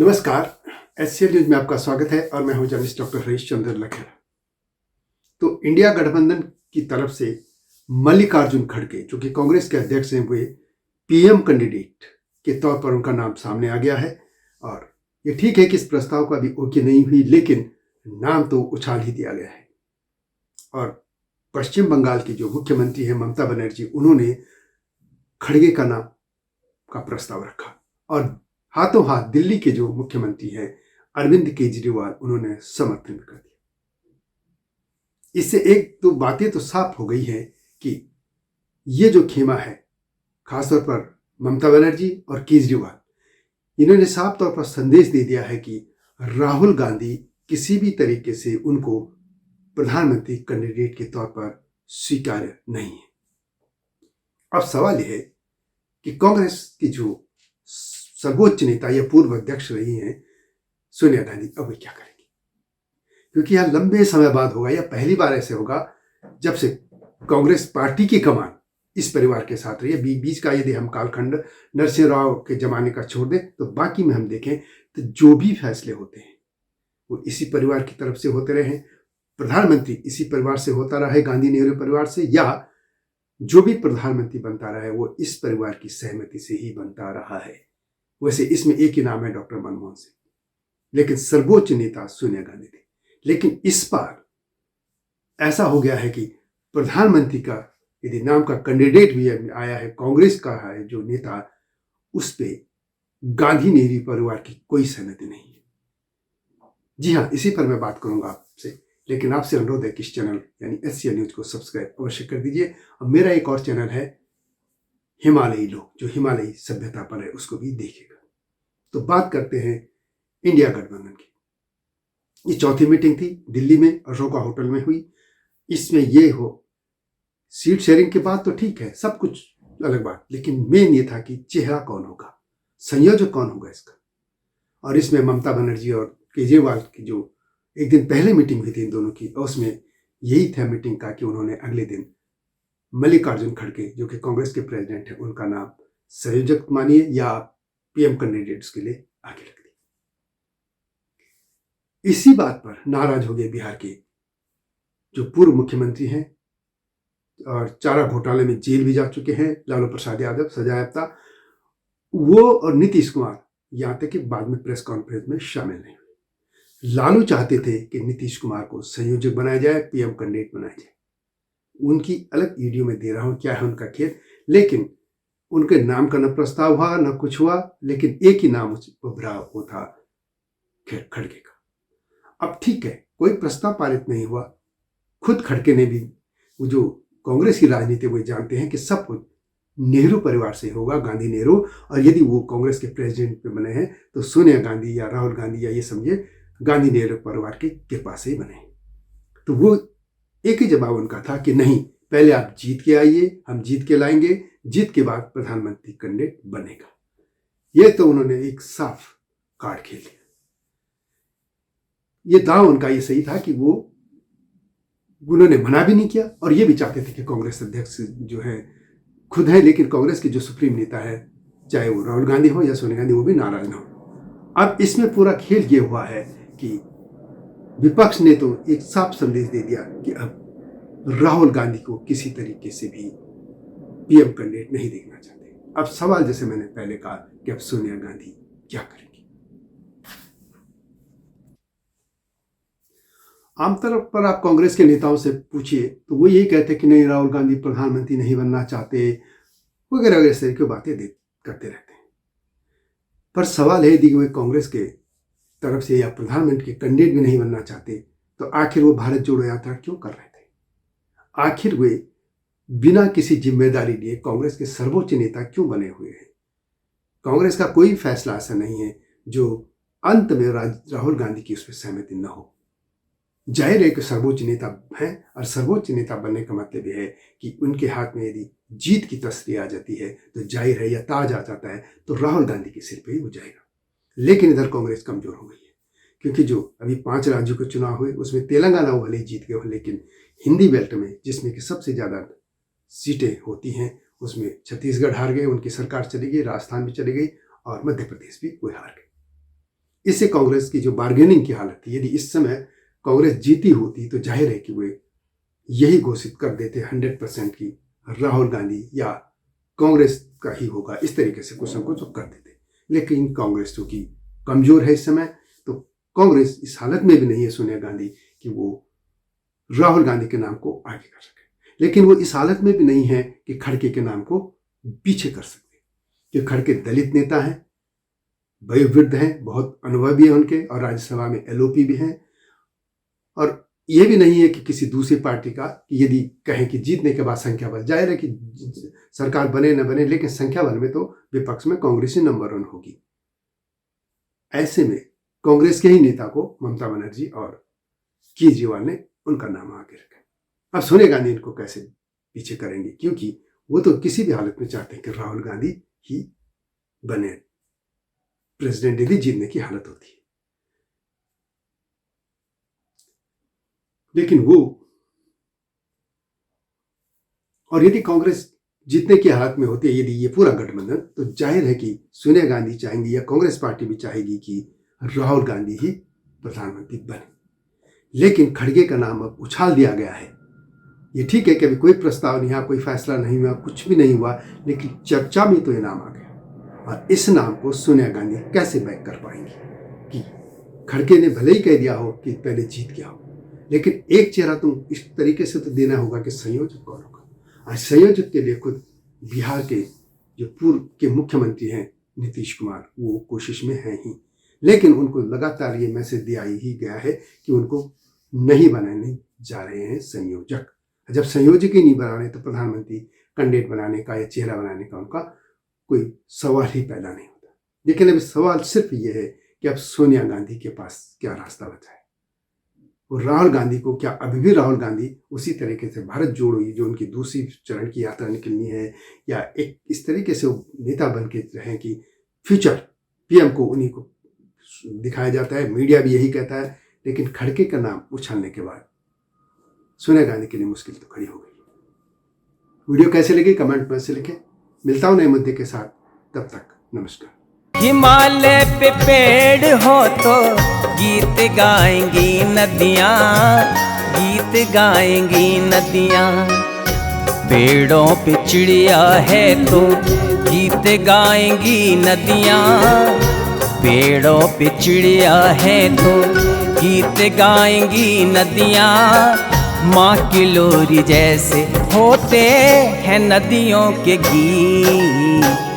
नमस्कार। HCL news में आपका स्वागत है और मैं हूं जर्नलिस्ट डॉक्टर हरीश चंद्र लखेड़ा। तो इंडिया गठबंधन की तरफ से मल्लिकार्जुन खड़गे, जो कि कांग्रेस के अध्यक्ष हैं, वे पीएम कैंडिडेट के तौर पर उनका नाम सामने आ गया है। और ये ठीक है कि इस प्रस्ताव का अभी ओके नहीं हुई, लेकिन नाम तो उछाल ही दिया गया है। और पश्चिम बंगाल की जो मुख्यमंत्री है ममता बनर्जी, उन्होंने खड़गे का नाम का प्रस्ताव रखा और हाथों हाथ दिल्ली के जो मुख्यमंत्री हैं अरविंद केजरीवाल, उन्होंने समर्थन कर दिया। इससे एक दो बातें तो साफ हो गई है कि ये जो खेमा है, खासतौर पर ममता बनर्जी और केजरीवाल, इन्होंने साफ तौर पर संदेश दे दिया है कि राहुल गांधी किसी भी तरीके से उनको प्रधानमंत्री कैंडिडेट के तौर पर स्वीकार्य नहीं है। अब सवाल यह है कि कांग्रेस की जो सर्वोच्च नेता या पूर्व अध्यक्ष रही हैं सोनिया गांधी, अब वे क्या करेंगी? क्योंकि यह लंबे समय बाद होगा, या पहली बार ऐसे होगा जब से कांग्रेस पार्टी की कमान इस परिवार के साथ रही है। बीच का यदि हम कालखंड नरसिंह राव के जमाने का छोड़ दें तो बाकी में हम देखें तो जो भी फैसले होते हैं वो इसी परिवार की तरफ से होते रहे हैं। प्रधानमंत्री इसी परिवार से होता रहा है, गांधी नेहरू परिवार से, या जो भी प्रधानमंत्री बनता रहा है वो इस परिवार की सहमति से ही बनता रहा है। वैसे इसमें एक ही नाम है, डॉक्टर मनमोहन सिंह, लेकिन सर्वोच्च नेता सोनिया गांधी थी। लेकिन इस बार ऐसा हो गया है कि प्रधानमंत्री का यदि नाम का कैंडिडेट भी आया है, कांग्रेस का है जो नेता, उस पे गांधी नेहरू परिवार की कोई सहमति नहीं है। जी हाँ, इसी पर मैं बात करूंगा आपसे, लेकिन आपसे अनुरोध है कि इस चैनल यानी एचसीएल न्यूज को सब्सक्राइब अवश्य कर दीजिए। और मेरा एक और चैनल है हिमालयी लोग, जो हिमालयी सभ्यता पर है, उसको भी देखिएगा। तो बात करते हैं इंडिया गठबंधन की। ये चौथी मीटिंग थी, दिल्ली में अशोका होटल में हुई। इसमें ये हो सीट शेयरिंग के बाद तो ठीक है, सब कुछ अलग बात, लेकिन मेन ये था कि चेहरा कौन होगा, संयोजक कौन होगा इसका। और इसमें ममता बनर्जी और केजरीवाल की जो एक दिन पहले मीटिंग हुई थी इन दोनों की, उसमें यही था मीटिंग का कि उन्होंने अगले दिन मल्लिकार्जुन खड़गे, जो कि कांग्रेस के प्रेसिडेंट है, उनका नाम संयोजक मानिए या पीएम कैंडिडेट्स के लिए आगे रख दिया। इसी बात पर नाराज हो गए बिहार के जो पूर्व मुख्यमंत्री हैं और चारा घोटाले में जेल भी जा चुके हैं, लालू प्रसाद यादव, सजायाफ्ता, वो और नीतीश कुमार, यहां तक कि बाद में प्रेस कॉन्फ्रेंस में शामिल नहीं हुए। लालू चाहते थे कि नीतीश कुमार को संयोजक बनाया जाए, पीएम कैंडिडेट बनाया जाए। उनकी अलग वीडियो में दे रहा हूं क्या है उनका खेल, लेकिन उनके नाम का न प्रस्ताव हुआ न कुछ हुआ, लेकिन एक ही नाम उभरा, वो था खड़गे का। अब ठीक है, कोई प्रस्ताव पारित नहीं हुआ। खुद खड़गे ने भी, वो जो कांग्रेस की राजनीति वो जानते हैं कि सब कुछ नेहरू परिवार से होगा, गांधी नेहरू, और यदि वो कांग्रेस के प्रेसिडेंट पे बने हैं तो सोनिया गांधी या राहुल गांधी या ये समझे गांधी नेहरू परिवार की कृपा से ही बने। तो वो एक ही जवाब उनका था कि नहीं, पहले आप जीत के आइए, हम जीत के लाएंगे, जीत के बाद प्रधानमंत्री कैंडिडेट बनेगा। ये तो उन्होंने एक साफ कार्ड खेल लिया। ये दांव उनका ये सही था कि वो उन्होंने मना भी नहीं किया, और ये भी चाहते थे कि कांग्रेस अध्यक्ष जो है खुद है, लेकिन कांग्रेस के जो सुप्रीम नेता है, चाहे वो राहुल गांधी हो या सोनिया गांधी, वो भी नाराज ना हो। अब इसमें पूरा खेल ये हुआ है कि विपक्ष ने तो एक साफ संदेश दे दिया कि अब राहुल गांधी को किसी तरीके से भी पीएम कैंडिडेट नहीं देखना चाहते। अब सवाल, जैसे मैंने पहले कहा, कि अब सोनिया गांधी क्या करेंगी। आमतौर पर आप कांग्रेस के नेताओं से पूछिए तो वो यही कहते कि नहीं, राहुल गांधी प्रधानमंत्री नहीं बनना चाहते, वगैरह वगैरह तरह की बातें करते रहते हैं। पर सवाल है, यदि वे कांग्रेस के तरफ से या प्रधानमंत्री के कैंडिडेट भी नहीं बनना चाहते तो आखिर वो भारत जोड़ो यात्रा क्यों कर रहे थे? आखिर वे बिना किसी जिम्मेदारी लिए कांग्रेस के सर्वोच्च नेता क्यों बने हुए हैं? कांग्रेस का कोई फैसला ऐसा नहीं है जो अंत में राहुल गांधी की उसमें सहमति न हो। जाहिर है कि सर्वोच्च नेता हैं, और सर्वोच्च नेता बनने का मतलब यह है कि उनके हाथ में यदि जीत की तस्वीर आ जाती है तो जाहिर है, या ताज आ जाता है तो राहुल गांधी के सिर पे ही हो जाएगा। लेकिन इधर कांग्रेस कमजोर हो गई है, क्योंकि जो अभी 5 राज्यों के चुनाव हुए उसमें तेलंगाना वो भले जीत गए हो, लेकिन हिंदी बेल्ट में जिसमें कि सबसे ज़्यादा सीटें होती हैं उसमें छत्तीसगढ़ हार गए, उनकी सरकार चली गई, राजस्थान भी चली गई, और मध्य प्रदेश भी वो हार गए। इससे कांग्रेस की जो बार्गेनिंग की हालत थी, यदि इस समय कांग्रेस जीती होती तो जाहिर है कि वे यही घोषित कर देते 100% की राहुल गांधी या कांग्रेस का ही होगा, इस तरीके से कुछ न कुछ कर देते। लेकिन कांग्रेस चूंकि कमजोर है इस समय, तो कांग्रेस इस हालत में भी नहीं है सोनिया गांधी कि वो राहुल गांधी के नाम को आगे कर सके। लेकिन वो इस हालत में भी नहीं है कि खड़गे के नाम को पीछे कर सकते, क्योंकि खड़गे दलित नेता हैं, वयोवृद्ध हैं, बहुत अनुभवी हैं उनके, और राज्यसभा में एलओपी भी हैं। और ये भी नहीं है कि किसी दूसरी पार्टी का, कि यदि कहें कि जीतने के बाद संख्या बल, जाहिर है कि सरकार बने न बने, लेकिन संख्या बल में तो विपक्ष में कांग्रेस ही नंबर 1 होगी। ऐसे में कांग्रेस के ही नेता को ममता बनर्जी और केजरीवाल ने उनका नाम आगे रखा। अब सोनिया गांधी इनको कैसे पीछे करेंगे, क्योंकि वो तो किसी भी हालत में चाहते हैं कि राहुल गांधी ही बने प्रेसिडेंट, यदि जीतने की हालत होती है। लेकिन वो, और यदि कांग्रेस जीतने की हालत में होती है, यदि ये पूरा गठबंधन, तो जाहिर है कि सोनिया गांधी चाहेंगी या कांग्रेस पार्टी भी चाहेगी कि राहुल गांधी ही प्रधानमंत्री बने। लेकिन खड़गे का नाम अब उछाल दिया गया है। ये ठीक है कि अभी कोई प्रस्ताव नहीं हुआ, कोई फैसला नहीं हुआ, कुछ भी नहीं हुआ, लेकिन चर्चा में तो ये नाम आ गया। और इस नाम को सोनिया गांधी कैसे बैक कर पाएंगी कि खड़गे ने भले ही कह दिया हो कि पहले जीत गया हो, लेकिन एक चेहरा तुम इस तरीके से तो देना होगा कि संयोजक कौन होगा। आज संयोजक के लिए खुद बिहार के जो पूर्व के मुख्यमंत्री हैं नीतीश कुमार, वो कोशिश में हैं ही, लेकिन उनको लगातार ये मैसेज दिया ही गया है कि उनको नहीं बनाने जा रहे हैं संयोजक। जब संयोजक ही नहीं बना रहे तो प्रधानमंत्री कैंडिडेट बनाने का या चेहरा बनाने का उनका कोई सवाल ही पैदा नहीं होता। लेकिन अभी सवाल सिर्फ ये है कि अब सोनिया गांधी के पास क्या रास्ता बचा है। और राहुल गांधी को क्या अभी भी राहुल गांधी उसी तरीके से भारत जोड़ो, जो उनकी दूसरी चरण की यात्रा निकलनी है, या एक इस तरीके से नेता बन के रहें कि फ्यूचर पीएम को उन्हीं को दिखाया जाता है, मीडिया भी यही कहता है। लेकिन खड़गे का नाम उछालने के बाद सोनिया गांधी के लिए मुश्किल तो खड़ी हो गई। वीडियो कैसे लगी कमेंट में से लिखें। मिलता हूं नए मुद्दे के साथ, तब तक नमस्कार। हिमालय पे पेड़ हो तो गीत गाएंगी नदियाँ, गीत गाएंगी नदियाँ। पेड़ों पे चिड़िया है तो गीत गाएंगी नदियाँ, पेड़ों पे चिड़िया है तो गीत गाएंगी नदियाँ। माँ की लोरी जैसे होते हैं नदियों के गीत।